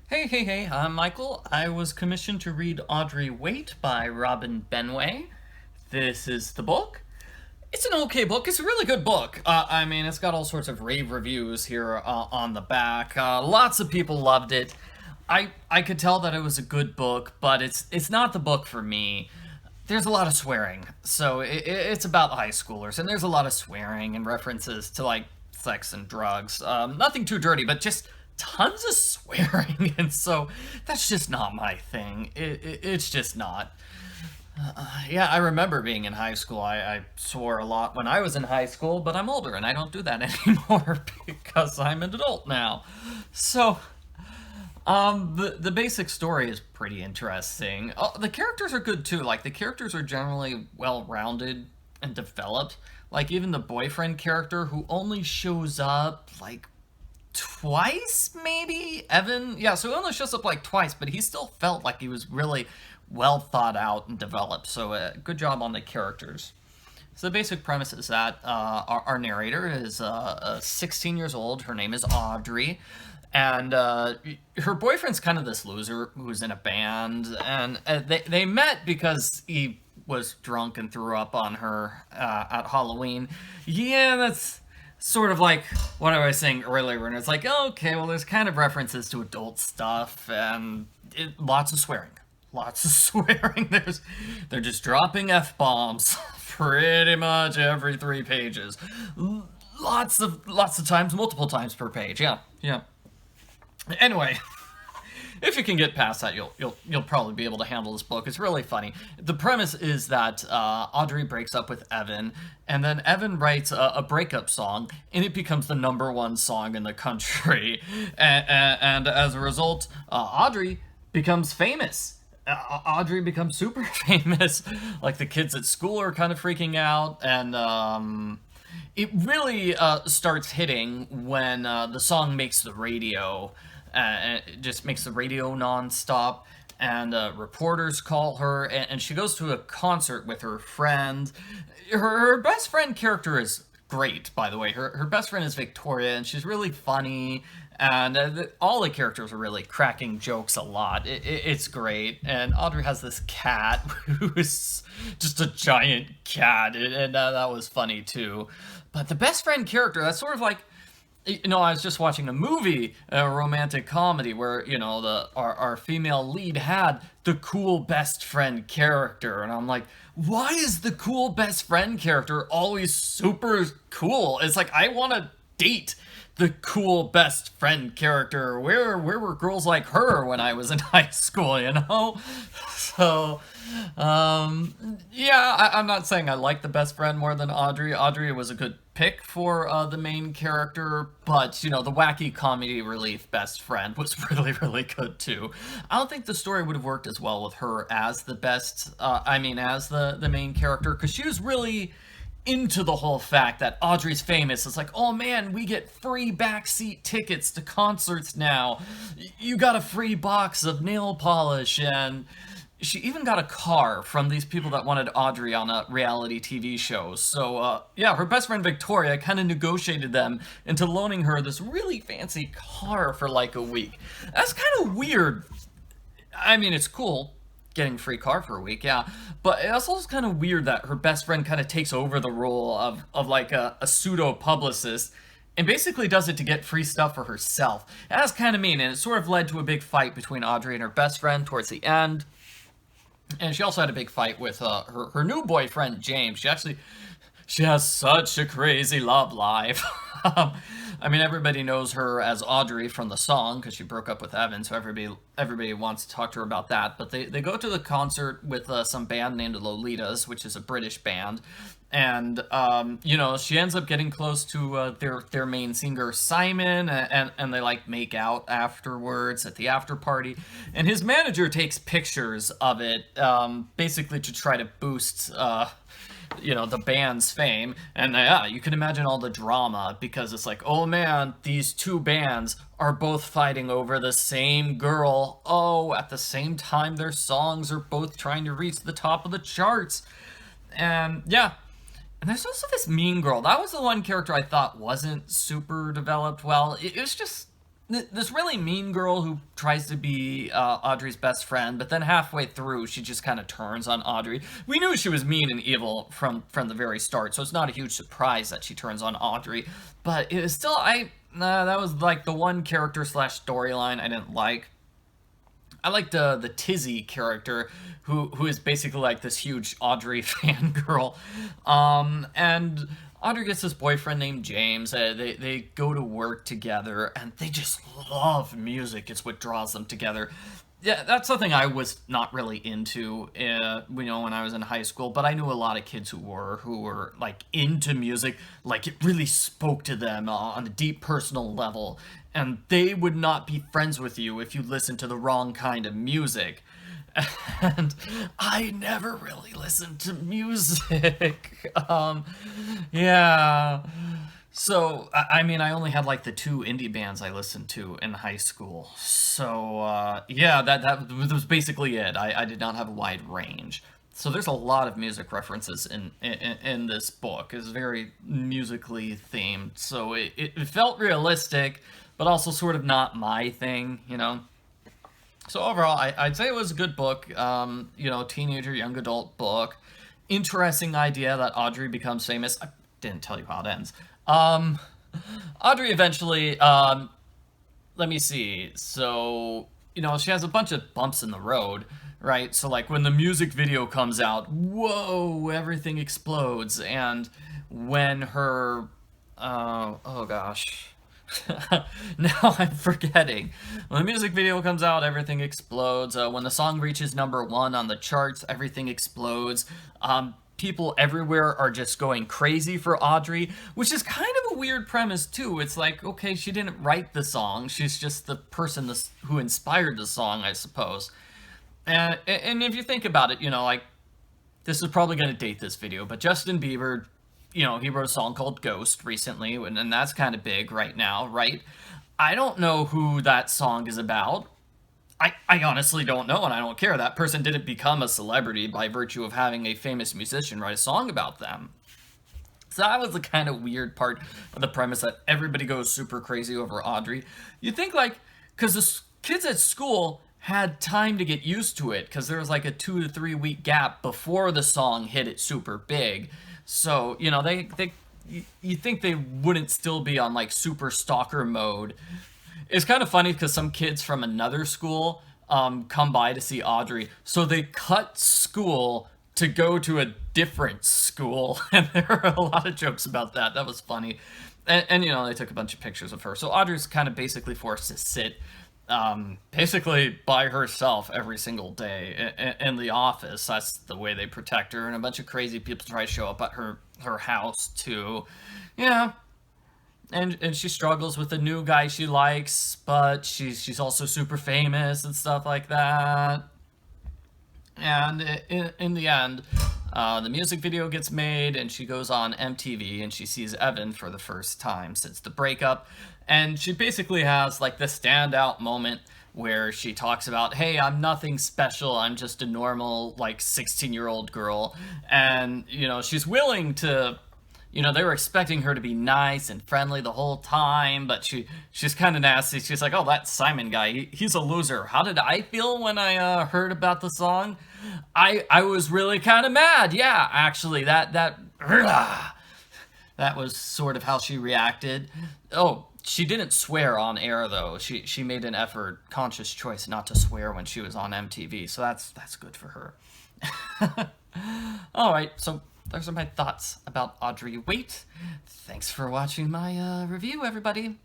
Hey, I'm Michael. I was commissioned to read Audrey Wait by Robin Benway. This is the book. It's an okay book. It's a really good book. It's got all sorts of rave reviews here on the back. Lots of people loved it. I could tell that it was a good book, but it's not the book for me. There's a lot of swearing, so it's about high schoolers, and there's a lot of swearing and references to like sex and drugs. Nothing too dirty, but just tons of swearing, and so that's just not my thing. It's just not. Yeah, I remember being in high school. I swore a lot when I was in high school, but I'm older and I don't do that anymore because I'm an adult now. So, the basic story is pretty interesting. The characters are good too. Like the characters are generally well rounded and developed. Like even the boyfriend character who only shows up like twice, maybe? Evan? Yeah, so he only shows up like twice, but he still felt like he was really well thought out and developed. So, good job on the characters. So, the basic premise is that our narrator is 16 years old. Her name is Audrey. And her boyfriend's kind of this loser who's in a band. And they met because he was drunk and threw up on her at Halloween. Yeah, that's sort of like what I was saying earlier, when it's like, oh, okay, well, there's kind of references to adult stuff and lots of swearing. Lots of swearing. They're just dropping F-bombs pretty much every 3 pages. Lots of times, multiple times per page. Yeah. Anyway, if you can get past that, you'll probably be able to handle this book. It's really funny. The premise is that Audrey breaks up with Evan, and then Evan writes a breakup song, and it becomes the #1 song in the country. And as a result, Audrey becomes famous. Audrey becomes super famous. Like the kids at school are kind of freaking out, and it really starts hitting when the song makes the radio. It just makes the radio nonstop, and reporters call her, and she goes to a concert with her friend. Her best friend character is great, by the way. Her best friend is Victoria, and she's really funny, and all the characters are really cracking jokes a lot. It's great, and Audrey has this cat who is just a giant cat, and that was funny too. But the best friend character, that's sort of like, I was just watching a movie, a romantic comedy, where our female lead had the cool best friend character, and I'm like, why is the cool best friend character always super cool? It's like I want to date the cool best friend character. Where were girls like her when I was in high school? So, yeah, I'm not saying I like the best friend more than Audrey. Audrey was a good pick for the main character, but the wacky comedy relief best friend was really good too. I don't think the story would have worked as well with her as the as the main character, because she was really into the whole fact that Audrey's famous. It's like, oh man, we get free backseat tickets to concerts now. You got a free box of nail polish, and she even got a car from these people that wanted Audrey on a reality TV show. So, yeah, her best friend Victoria kind of negotiated them into loaning her this really fancy car for like a week. That's kind of weird. It's cool getting a free car for a week, yeah. But it's also kind of weird that her best friend kind of takes over the role of like a pseudo publicist and basically does it to get free stuff for herself. That's kind of mean, and it sort of led to a big fight between Audrey and her best friend towards the end. And she also had a big fight with her new boyfriend, James. She has such a crazy love life. Everybody knows her as Audrey from the song because she broke up with Evan, so everybody wants to talk to her about that. But they go to the concert with some band named Lolitas, which is a British band. And, she ends up getting close to their main singer, Simon, and they, like, make out afterwards at the after party. And his manager takes pictures of it, basically to try to boost, the band's fame. And, you can imagine all the drama, because it's like, oh man, these two bands are both fighting over the same girl. Oh, at the same time, their songs are both trying to reach the top of the charts. And, yeah. And there's also this mean girl. That was the one character I thought wasn't super developed well. It was just this really mean girl who tries to be Audrey's best friend, but then halfway through she just kind of turns on Audrey. We knew she was mean and evil from the very start, so it's not a huge surprise that she turns on Audrey. But it was still that was like the one character slash storyline I didn't like. I like the Tizzy character, who is basically like this huge Audrey fangirl, and Audrey gets this boyfriend named James. They go to work together, and they just love music. It's what draws them together. Yeah, that's something I was not really into, when I was in high school. But I knew a lot of kids who were like into music, like it really spoke to them on a deep personal level, and they would not be friends with you if you listened to the wrong kind of music. And I never really listened to music. Yeah. So, I mean, I only had like the two indie bands I listened to in high school. So, yeah, that was basically it. I did not have a wide range. So there's a lot of music references in this book. It's very musically themed. So it felt realistic, but also sort of not my thing, you know? So overall, I'd say it was a good book. Teenager, young adult book. Interesting idea that Audrey becomes famous. I didn't tell you how it ends. Um, Audrey eventually, let me see. So, she has a bunch of bumps in the road, right? So, like, when the music video comes out, whoa, everything explodes. And when her, oh gosh. Now I'm forgetting. When the music video comes out, everything explodes. When the song reaches #1 on the charts, everything explodes. People everywhere are just going crazy for Audrey, which is kind of a weird premise too. It's like, okay, she didn't write the song. She's just the person who inspired the song, I suppose. And if you think about it, like, this is probably going to date this video, but Justin Bieber, he wrote a song called Ghost recently, and that's kind of big right now, right? I don't know who that song is about. I honestly don't know, and I don't care. That person didn't become a celebrity by virtue of having a famous musician write a song about them. So that was the kind of weird part of the premise, that everybody goes super crazy over Audrey. You think, like, because the kids at school had time to get used to it, because there was like a 2 to 3 week gap before the song hit it super big. So, you think they wouldn't still be on like super stalker mode. It's kind of funny because some kids from another school come by to see Audrey, so they cut school to go to a different school, and there are a lot of jokes about that. That was funny, and they took a bunch of pictures of her. So Audrey's kind of basically forced to sit basically by herself every single day in the office. That's the way they protect her, and a bunch of crazy people try to show up at her house too. Yeah. And she struggles with the new guy she likes, but she's also super famous and stuff like that. And in the end, the music video gets made, and she goes on MTV, and she sees Evan for the first time since the breakup. And she basically has like the standout moment where she talks about, hey, I'm nothing special. I'm just a normal, like, 16-year-old girl. And, she's willing to, they were expecting her to be nice and friendly the whole time, but she's kind of nasty. She's like, oh, that Simon guy, he's a loser. How did I feel when I heard about the song? I was really kind of mad. Yeah, actually, that was sort of how she reacted. Oh, she didn't swear on air, though. She made an conscious choice not to swear when she was on MTV, so that's good for her. All right, so those are my thoughts about Audrey Waite. Thanks for watching my review, everybody.